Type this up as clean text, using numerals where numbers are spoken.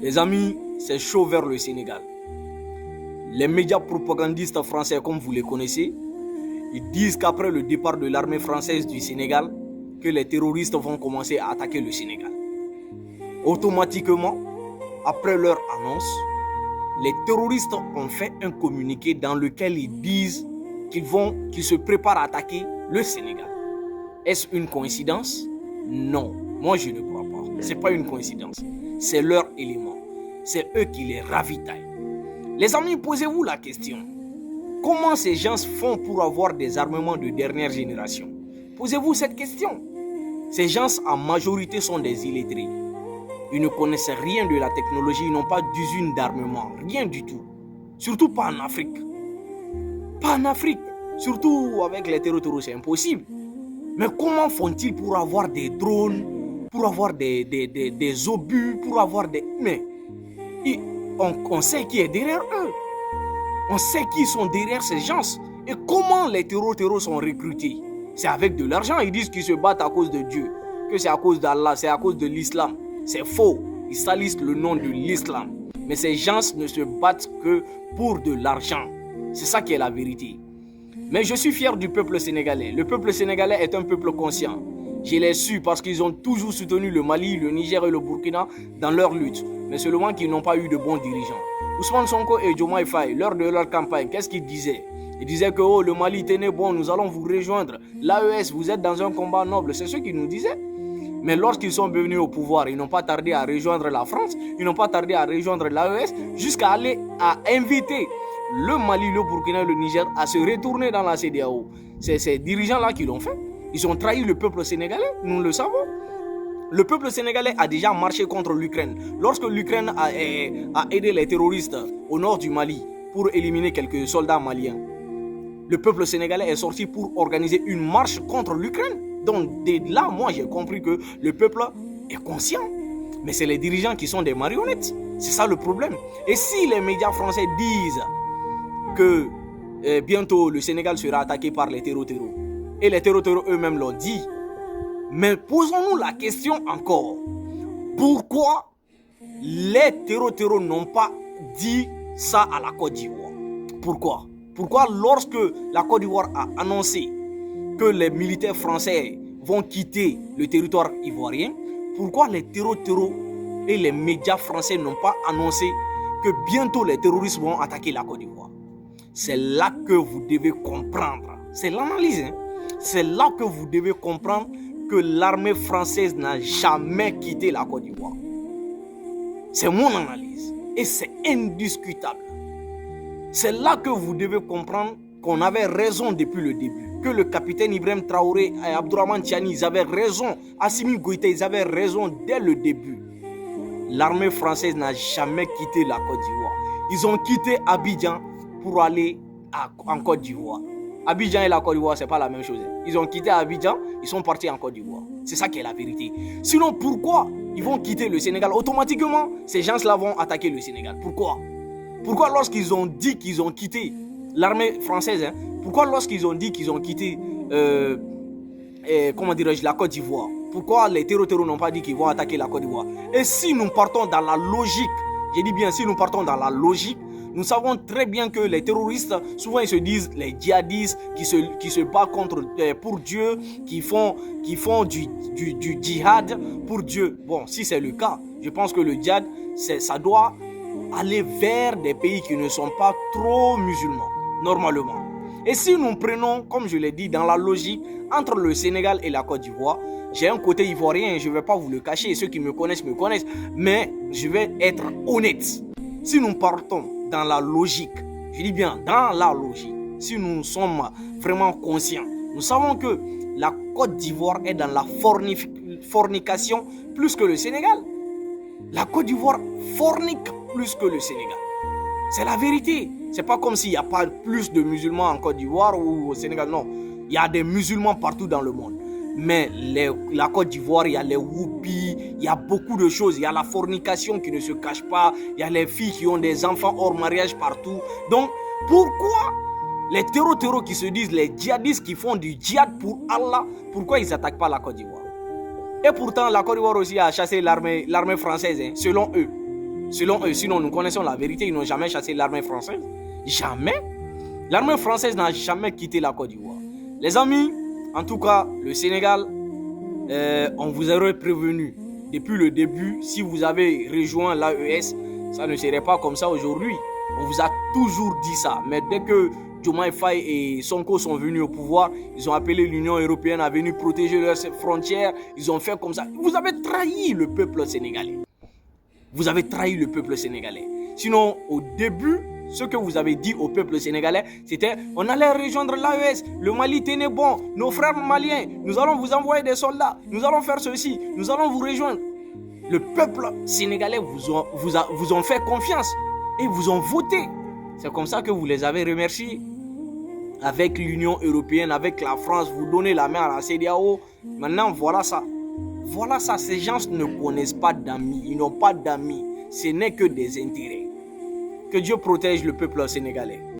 Les amis, c'est chaud vers le Sénégal. Les médias propagandistes français, comme vous les connaissez, ils disent qu'après le départ de l'armée française du Sénégal, que les terroristes vont commencer à attaquer le Sénégal. Automatiquement, après leur annonce, les terroristes ont fait un communiqué dans lequel ils disent qu'ils se préparent à attaquer le Sénégal. Est-ce une coïncidence? Non, moi je ne crois pas. Ce n'est pas une coïncidence. C'est leur élément. C'est eux qui les ravitaillent. Les amis, posez-vous la question. Comment ces gens font pour avoir des armements de dernière génération? Posez-vous cette question. Ces gens en majorité sont des illettrés. Ils ne connaissent rien de la technologie, ils n'ont pas d'usine d'armement, rien du tout. Surtout pas en Afrique. Pas en Afrique. Surtout avec les terroristes, c'est impossible. Mais comment font-ils pour avoir des drones, pour avoir des obus, pour avoir des... Mais on sait qui est derrière eux. On sait qui sont derrière ces gens. Et comment les terroristes sont recrutés? C'est avec de l'argent. Ils disent qu'ils se battent à cause de Dieu, que c'est à cause d'Allah, c'est à cause de l'islam. C'est faux. Ils salissent le nom de l'islam. Mais ces gens ne se battent que pour de l'argent. C'est ça qui est la vérité. Mais je suis fier du peuple sénégalais. Le peuple sénégalais est un peuple conscient. Je l'ai su parce qu'ils ont toujours soutenu le Mali, le Niger et le Burkina dans leur lutte. Mais seulement qu'ils n'ont pas eu de bons dirigeants. Ousmane Sonko et Diomaye Faye, lors de leur campagne, qu'est-ce qu'ils disaient? Ils disaient que le Mali tenez bon, nous allons vous rejoindre. L'AES, vous êtes dans un combat noble. C'est ce qu'ils nous disaient. Mais lorsqu'ils sont venus au pouvoir, ils n'ont pas tardé à rejoindre la France, ils n'ont pas tardé à rejoindre l'AES, jusqu'à aller à inviter le Mali, le Burkina et le Niger à se retourner dans la CEDEAO. C'est ces dirigeants-là qui l'ont fait. Ils ont trahi le peuple sénégalais, nous le savons. Le peuple sénégalais a déjà marché contre l'Ukraine. Lorsque l'Ukraine a aidé les terroristes au nord du Mali pour éliminer quelques soldats maliens, le peuple sénégalais est sorti pour organiser une marche contre l'Ukraine. Donc dès là, moi j'ai compris que le peuple est conscient. Mais c'est les dirigeants qui sont des marionnettes. C'est ça le problème. Et si les médias français disent que bientôt le Sénégal sera attaqué par les terroristes, et les terroristes eux-mêmes l'ont dit, mais posons-nous la question encore. Pourquoi les terroristes n'ont pas dit ça à la Côte d'Ivoire? Pourquoi lorsque la Côte d'Ivoire a annoncé que les militaires français vont quitter le territoire ivoirien, pourquoi les terroristes et les médias français n'ont pas annoncé que bientôt les terroristes vont attaquer la Côte d'Ivoire? C'est là que vous devez comprendre. C'est l'analyse. C'est là que vous devez comprendre que l'armée française n'a jamais quitté la Côte d'Ivoire. C'est mon analyse. Et c'est indiscutable. C'est là que vous devez comprendre qu'on avait raison depuis le début. Que le capitaine Ibrahim Traoré et Abdourahmane Tiani, ils avaient raison. Assimi Goïta, ils avaient raison dès le début. L'armée française n'a jamais quitté la Côte d'Ivoire. Ils ont quitté Abidjan pour aller en Côte d'Ivoire. Abidjan et la Côte d'Ivoire, ce n'est pas la même chose. Ils ont quitté Abidjan, ils sont partis en Côte d'Ivoire. C'est ça qui est la vérité. Sinon, pourquoi ils vont quitter le Sénégal? Automatiquement, ces gens-là vont attaquer le Sénégal. Pourquoi lorsqu'ils ont dit qu'ils ont quitté l'armée française, pourquoi lorsqu'ils ont dit qu'ils ont quitté la Côte d'Ivoire, pourquoi les terroristes n'ont pas dit qu'ils vont attaquer la Côte d'Ivoire? Et si nous partons dans la logique, je dis bien si nous partons dans la logique, nous savons très bien que les terroristes, souvent ils se disent les djihadistes qui se battent pour Dieu, qui font du djihad pour Dieu. Bon, si c'est le cas, je pense que le djihad, ça doit aller vers des pays qui ne sont pas trop musulmans, normalement. Et si nous prenons, comme je l'ai dit, dans la logique, entre le Sénégal et la Côte d'Ivoire, j'ai un côté ivoirien, je ne vais pas vous le cacher, ceux qui me connaissent, mais je vais être honnête. Si nous partons dans la logique, je dis bien dans la logique, si nous sommes vraiment conscients, nous savons que la Côte d'Ivoire est dans la fornication plus que le Sénégal. La Côte d'Ivoire fornique plus que le Sénégal. C'est la vérité. C'est pas comme s'il n'y a pas plus de musulmans en Côte d'Ivoire ou au Sénégal. Non, il y a des musulmans partout dans le monde. Mais la Côte d'Ivoire, il y a les whoopis, il y a beaucoup de choses. Il y a la fornication qui ne se cache pas. Il y a les filles qui ont des enfants hors mariage partout. Donc, pourquoi les terroristes qui se disent les djihadistes qui font du djihad pour Allah, pourquoi ils n'attaquent pas la Côte d'Ivoire? Et pourtant, la Côte d'Ivoire aussi a chassé l'armée française, selon eux. Selon eux, sinon nous connaissons la vérité, ils n'ont jamais chassé l'armée française. Jamais. L'armée française n'a jamais quitté la Côte d'Ivoire. Les amis, en tout cas, le Sénégal, on vous aurait prévenu depuis le début, si vous avez rejoint l'AES, ça ne serait pas comme ça aujourd'hui. On vous a toujours dit ça. Mais dès que Diomaye Faye et Sonko sont venus au pouvoir, ils ont appelé l'Union européenne à venir protéger leurs frontières. Ils ont fait comme ça. Vous avez trahi le peuple sénégalais. Vous avez trahi le peuple sénégalais. Sinon, au début, ce que vous avez dit au peuple sénégalais, c'était on allait rejoindre l'AES, le Mali tenait bon, nos frères maliens, nous allons vous envoyer des soldats, nous allons faire ceci, nous allons vous rejoindre. Le peuple sénégalais vous ont fait confiance et vous ont voté. C'est comme ça que vous les avez remerciés. Avec l'Union européenne, avec la France, vous donnez la main à la CEDEAO. Maintenant, voilà ça. Voilà ça, ces gens ne connaissent pas d'amis, ils n'ont pas d'amis, ce n'est que des intérêts. Que Dieu protège le peuple sénégalais.